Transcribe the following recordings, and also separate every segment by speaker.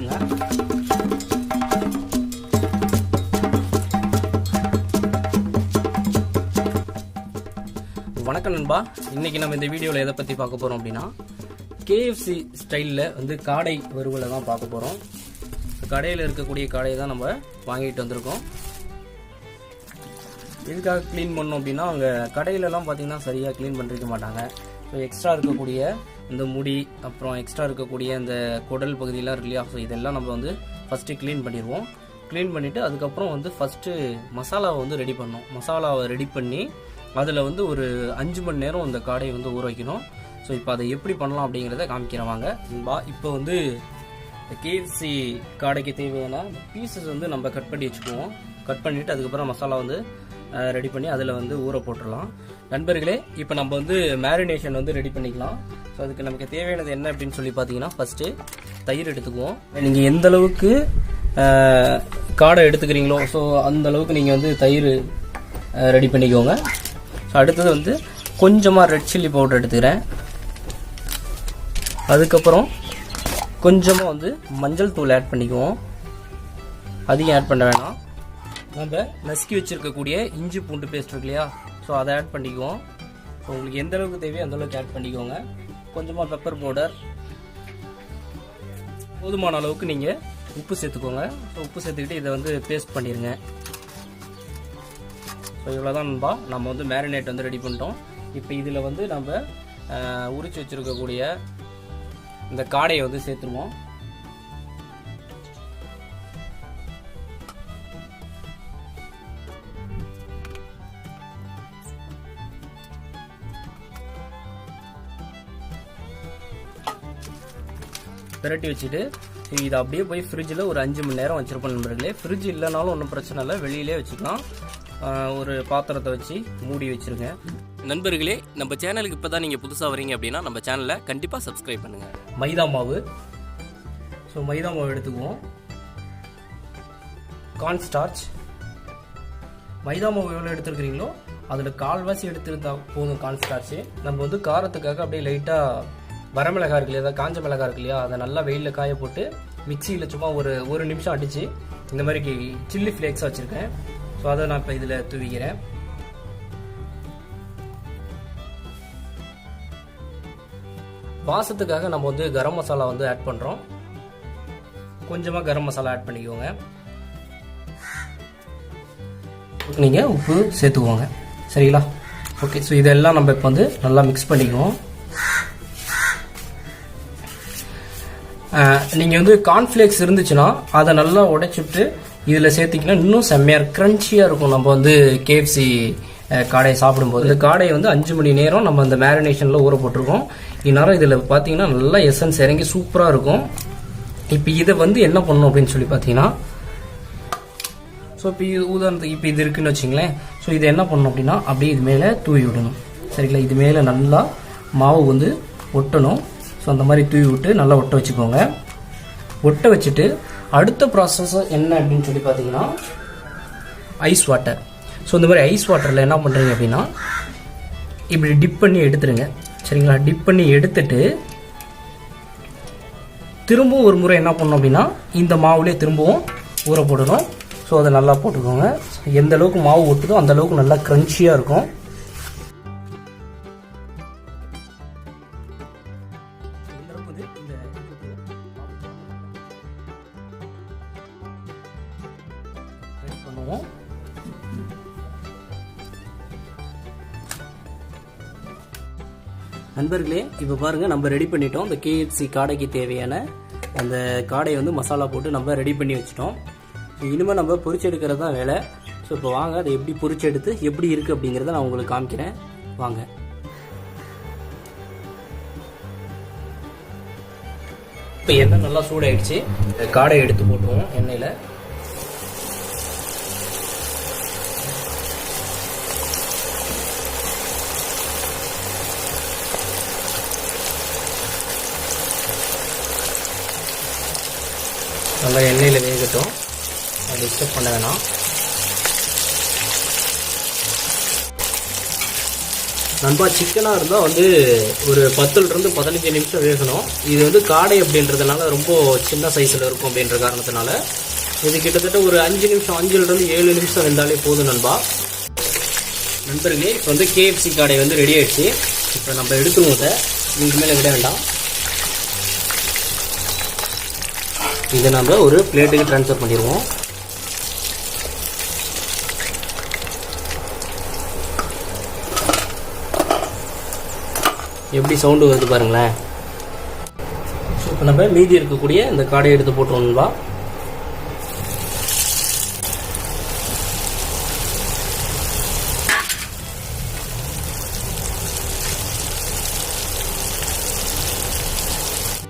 Speaker 1: வச்சுக்கோங்க. வணக்கம் நண்பா. இன்னைக்கு நம்ம இந்த வீடியோவில் எதை பற்றி பார்க்க போகிறோம் அப்படின்னா KFC ஸ்டைலில் வந்து காடை வறுவலை தான் பார்க்க போகிறோம். கடையில் இருக்கக்கூடிய காடையை தான் நம்ம வாங்கிட்டு வந்திருக்கோம். இதுக்காக க்ளீன் பண்ணோம் அப்படின்னா அங்கே கடையிலலாம் பார்த்தீங்கன்னா சரியாக க்ளீன் பண்ணிருக்க மாட்டாங்க. ஸோ எக்ஸ்ட்ரா இருக்கக்கூடிய இந்த முடி, அப்புறம் எக்ஸ்ட்ரா இருக்கக்கூடிய இந்த குடல் பகுதியெலாம் இருக்கு இல்லையா, ஸோ இதெல்லாம் நம்ம வந்து ஃபஸ்ட்டு க்ளீன் பண்ணிடுவோம். க்ளீன் பண்ணிவிட்டு அதுக்கப்புறம் வந்து ஃபஸ்ட்டு மசாலாவை வந்து ரெடி பண்ணோம். மசாலாவை ரெடி பண்ணி அதில் வந்து ஒரு 5 மணி நேரம் அந்த காடையை வந்து ஊற வைக்கணும். ஸோ இப்போ அதை எப்படி பண்ணலாம் அப்படிங்கிறத காமிக்கிறேன் வாங்க. இப்போ வந்து KFC காடைக்கு தேவையான பீசஸ் வந்து நம்ம கட் பண்ணி வச்சுக்குவோம். கட் பண்ணிவிட்டு அதுக்கப்புறம் மசாலா வந்து ரெடி பண்ணி அதில் வந்து ஊற போட்டுடலாம். நண்பர்களே, இப்போ நம்ம வந்து மேரினேஷன் வந்து ரெடி பண்ணிக்கலாம். ஸோ அதுக்கு நமக்கு தேவையானது என்ன அப்படின்னு சொல்லி பார்த்தீங்கன்னா, ஃபஸ்ட்டு தயிர் எடுத்துக்குவோம். நீங்கள் எந்த அளவுக்கு காடை எடுத்துக்கிறீங்களோ ஸோ அந்த அளவுக்கு நீங்கள் வந்து தயிர் ரெடி பண்ணிக்கோங்க. ஸோ அடுத்தது வந்து கொஞ்சமாக ரெட் சில்லி பவுடர் எடுத்துக்கிறேன். அதுக்கப்புறம் கொஞ்சமாக வந்து மஞ்சள் தூள் ஆட் பண்ணிக்குவோம். அதிகம் ஆட் பண்ண வேணாம். நம்ம நசுக்கி வச்சுருக்கக்கூடிய இஞ்சி பூண்டு பேஸ்ட் இருக்கு இல்லையா, ஸோ அதை ஆட் பண்ணிக்குவோம். ஸோ உங்களுக்கு எந்த அளவுக்கு தேவையோ அந்த அளவுக்கு ஆட் பண்ணிக்கோங்க. கொஞ்சமாக பெப்பர் பவுடர், போதுமான அளவுக்கு நீங்கள் உப்பு சேர்த்துக்கோங்க. ஸோ உப்பு சேர்த்துக்கிட்டு இதை வந்து பேஸ்ட் பண்ணிடுங்க. ஸோ இவ்வளோதான் நண்பா, நம்ம வந்து மேரினேட் வந்து ரெடி பண்ணிட்டோம். இப்போ இதில் வந்து நம்ம உரிச்சு வச்சுருக்கக்கூடிய இந்த காடையை வந்து சேர்த்துருவோம். பிரட்டி வச்சுட்டு இதை அப்படியே போய் ஃப்ரிட்ஜில் ஒரு 5 மணி நேரம் வச்சுருப்போம் நண்பர்களே. ஃப்ரிட்ஜ் இல்லைனாலும் ஒன்றும் பிரச்சனை இல்லை, வெளியிலே வச்சுக்கலாம். ஒரு பாத்திரத்தை வச்சு மூடி வச்சுருங்க. நண்பர்களே, நம்ம சேனலுக்கு இப்போ தான் நீங்கள் புதுசாக வரீங்க அப்படின்னா நம்ம சேனலை கண்டிப்பாக சப்ஸ்கிரைப் பண்ணுங்கள். மைதா மாவு, ஸோ மைதா மாவு எடுத்துக்குவோம். கார்ன் ஸ்டார்ச், மைதா மாவு எவ்வளோ எடுத்துருக்கிறீங்களோ அதில் கால்வாசி எடுத்துருந்தா போதும் கார்ன் ஸ்டார்ச்சு. நம்ம வந்து காரத்துக்காக அப்படியே லைட்டாக வரமிளகாய் இருக்கு இல்லையா, காஞ்ச மிளகாய் இருக்கு இல்லையா, அதை நல்லா வெயிலில் காய போட்டு மிக்சியில் சும்மா ஒரு நிமிஷம் அடித்து இந்த மாதிரி சில்லி ஃப்ளேக்ஸாக வச்சுருக்கேன். ஸோ அதை நான் இப்போ இதில் தூவிக்கிறேன். வாசத்துக்காக நம்ம வந்து கரம் மசாலா வந்து ஆட் பண்ணுறோம். கொஞ்சமாக கரம் மசாலா ஆட் பண்ணிக்கோங்க. நீங்கள் உப்பு சேர்த்துக்கோங்க. சரிங்களா? ஓகே. ஸோ இதெல்லாம் நம்ம இப்போ வந்து நல்லா மிக்ஸ் பண்ணிக்குவோம். நீங்கள் வந்து கார்ன்ஃப்ளேக்ஸ் இருந்துச்சுன்னா அதை நல்லா உடைச்சிட்டு இதில் சேர்த்திங்கன்னா இன்னும் செம்மையாக க்ரன்ச்சியாக இருக்கும். நம்ம வந்து KFC காடையை சாப்பிடும்போது இந்த காடையை வந்து 5 மணி நேரம் நம்ம அந்த மேரினேஷனில் ஊற போட்டிருக்கோம். இந்நேரம் இதில் பார்த்தீங்கன்னா நல்லா எசன்ஸ் இறங்கி சூப்பராக இருக்கும். இப்போ இதை வந்து என்ன பண்ணணும் அப்படின்னு சொல்லி பார்த்தீங்கன்னா, ஸோ இப்போ உதாரணத்துக்கு இப்போ இது இருக்குன்னு வச்சுங்களேன். ஸோ இதை என்ன பண்ணணும் அப்படின்னா அப்படியே இது மேலே தூவி விடணும். சரிங்களா? இது மேலே நல்லா மாவு வந்து ஒட்டணும். ஸோ அந்த மாதிரி தூவி விட்டு நல்லா ஒட்ட வச்சுக்கோங்க. ஒட்ட வச்சுட்டு அடுத்த ப்ராசஸ் என்ன அப்படின்னு சொல்லி பார்த்தீங்கன்னா ஐஸ் வாட்டர். ஸோ இந்த மாதிரி ஐஸ் வாட்டரில் என்ன பண்ணுறீங்க அப்படின்னா இப்படி டிப் பண்ணி எடுத்துருங்க. சரிங்களா? டிப் பண்ணி எடுத்துட்டு திரும்பவும் ஒரு முறை என்ன பண்ணணும் அப்படின்னா இந்த மாவுலேயே திரும்பவும் ஊற போடணும். ஸோ அதை நல்லா போட்டுக்கோங்க. எந்த அளவுக்கு மாவு ஒட்டுதோ அந்த அளவுக்கு நல்லா க்ரன்ச்சியாக இருக்கும். நண்பர்களே, இப்போ பாருங்கள், நம்ம ரெடி பண்ணிட்டோம். இந்த KFC காடைக்கு தேவையான அந்த காடையை வந்து மசாலா போட்டு நம்ம ரெடி பண்ணி வச்சிட்டோம். இனிமேல் நம்ம பொரிச்சு எடுக்கிறது தான் வேலை. ஸோ இப்போ வாங்க அதை எப்படி பொரிச்சு எடுத்து எப்படி இருக்குது அப்படிங்கிறத நான் உங்களுக்கு காமிக்கிறேன். வாங்க. இப்போ எண்ணெய் நல்லா சூடாயிடுச்சு. காடையை எடுத்து போட்டுருவோம் எண்ணெயில். நல்லா எண்ணெயில் வேகட்டும், அதை டிஸ்டர்ப் பண்ண வேணாம். நண்பா சிக்கனாக இருந்தால் வந்து ஒரு 10லிருந்து 15 நிமிஷம் வேகணும். இது வந்து காடை அப்படின்றதுனால ரொம்ப சின்ன சைஸில் இருக்கும் அப்படின்ற காரணத்தினால இது கிட்டத்தட்ட ஒரு 5லிருந்து 7 நிமிஷம் வெந்தாலே போதும் நண்பா. நண்பர்களே இப்போ வந்து KFC காடை வந்து ரெடி ஆயிடுச்சு. இப்போ நம்ம எடுத்துருவோம். இதை இதுக்கு மேலே விட வேண்டாம். இதை நம்ம ஒரு பிளேட்டுக்கு ட்ரான்ஸ்ஃபர் பண்ணிடுவோம். எப்படி சவுண்டு வருது பாருங்களேன். ஸோ இப்போ நம்ம மீதி இருக்கக்கூடிய இந்த காடையை எடுத்து போட்டுருவோம்வா.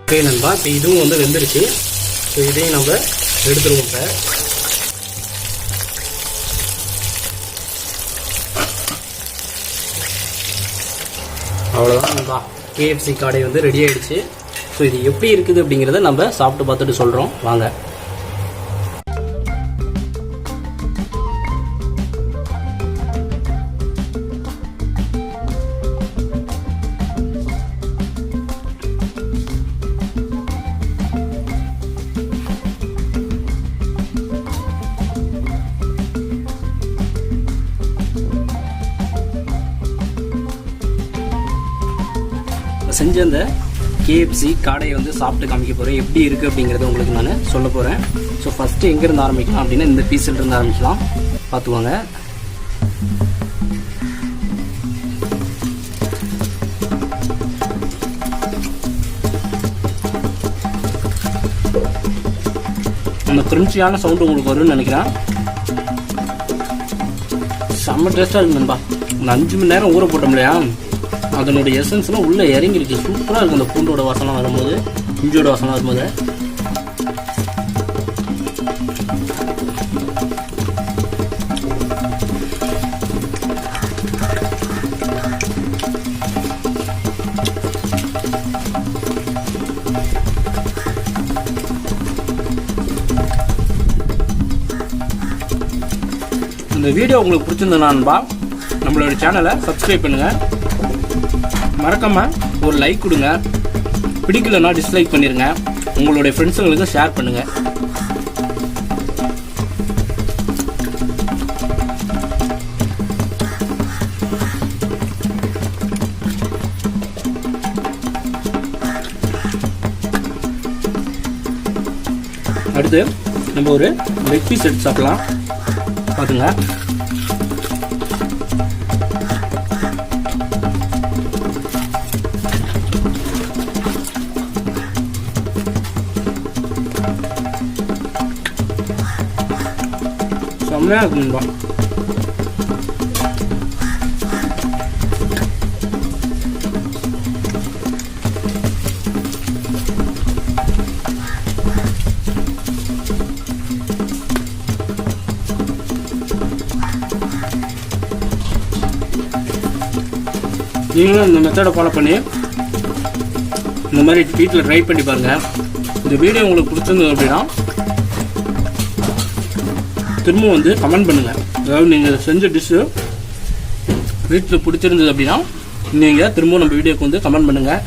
Speaker 1: ஓகே நண்பா, இப்போ இதுவும் வந்து வெந்துருச்சு. ஸோ இதையும் நம்ம எடுத்துருவோம். இப்போ அவ்வளோதான் நண்பா, KFC காடை வந்து ரெடி ஆயிடுச்சு. ஸோ இது எப்படி இருக்குது அப்படிங்கிறத நம்ம சாப்பிட்டு பார்த்துட்டு சொல்கிறோம் வாங்க. செஞ்ச அந்த KFC காடையை வந்து சாப்பிட்டு காமிக்க போகிறேன். எப்படி இருக்குது அப்படிங்கிறத உங்களுக்கு நான் சொல்ல போகிறேன். ஸோ ஃபஸ்ட்டு எங்கேருந்து ஆரம்பிக்கலாம் அப்படின்னா இந்த பீஸில் இருந்து ஆரம்பிக்கலாம். பார்த்துவாங்க. அந்த கிரன்ச்சியான சவுண்டு உங்களுக்கு வரும்னு நினைக்கிறேன். செம்ம டேஸ்ட்டாக இருக்கு நண்பா. இந்த 5 மணி நேரம் ஊற போட்டோம் இல்லையா, அதனுடைய எசன்ஸ்லாம் உள்ளே இறங்கிருக்கு. சூப்பராக இருக்கும் அந்த பூண்டோட வாசனை வரும்போது, இஞ்சியோட வாசனை வரும்போது. இந்த வீடியோ உங்களுக்கு பிடிச்சிருந்தா நம்மளோட சேனலை சப்ஸ்கிரைப் பண்ணுங்கள். மறக்காம ஒரு லைக் கொடுங்க. பிடிக்கலன்னா டிஸ்லைக் பண்ணிருங்க. உங்களுடைய ஃப்ரெண்ட்ஸுங்களுக்கு ஷேர் பண்ணுங்க. அடுத்து நம்ம ஒரு லெக் பீஸ் எடுத்து சாப்பிடலாம். பார்த்துங்க. செம்மையா இருக்குங்களா. நீங்களும் இந்த மெத்தடை ஃபாலோ பண்ணி இந்த மாதிரி வீட்டில் ட்ரை பண்ணி பாருங்கள். இந்த வீடியோ உங்களுக்கு பிடிச்சிருந்தது அப்படின்னா திரும்ப வந்து கமெண்ட் பண்ணுங்கள். அதாவது நீங்கள் செஞ்ச டிஷ்ஷு வீட்டில் பிடிச்சிருந்தது அப்படின்னா நீங்கள் திரும்ப நம்ம வீடியோக்கு வந்து கமெண்ட் பண்ணுங்கள்.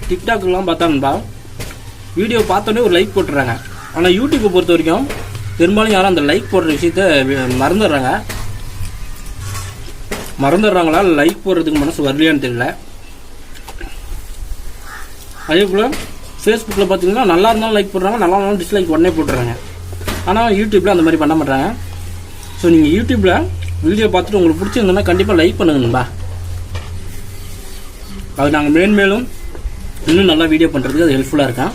Speaker 1: டிக்டாக்லாம் பார்த்தாங்கப்பா, வீடியோ பார்த்தோன்னே ஒரு லைக் போட்டுறாங்க. ஆனால் யூடியூப்பை பொறுத்த வரைக்கும் பெரும்பாலும் யாரும் அந்த லைக் போடுற விஷயத்த மறந்துடுறாங்களா, லைக் போடுறதுக்கு மனசு வரலையான்னு தெரியல. அதே போல் ஃபேஸ்புக்கில் பார்த்தீங்கன்னா நல்லா இருந்தாலும் லைக் போடுறாங்க, நல்லா இருந்தாலும் டிஸ்லைக் உடனே போட்டுறாங்க. ஆனால் யூடியூப்பில் அந்த மாதிரி பண்ண மாட்டாங்க. ஸோ நீங்கள் யூடியூப்பில் வீடியோ பார்த்துட்டு உங்களுக்கு பிடிச்சிருந்தோன்னா கண்டிப்பாக லைக் பண்ணுங்கப்பா. அது நாங்கள் மேலும் இன்னும் நல்லா வீடியோ பண்ணுறதுக்கு அது ஹெல்ப்ஃபுல்லாக இருக்கேன்.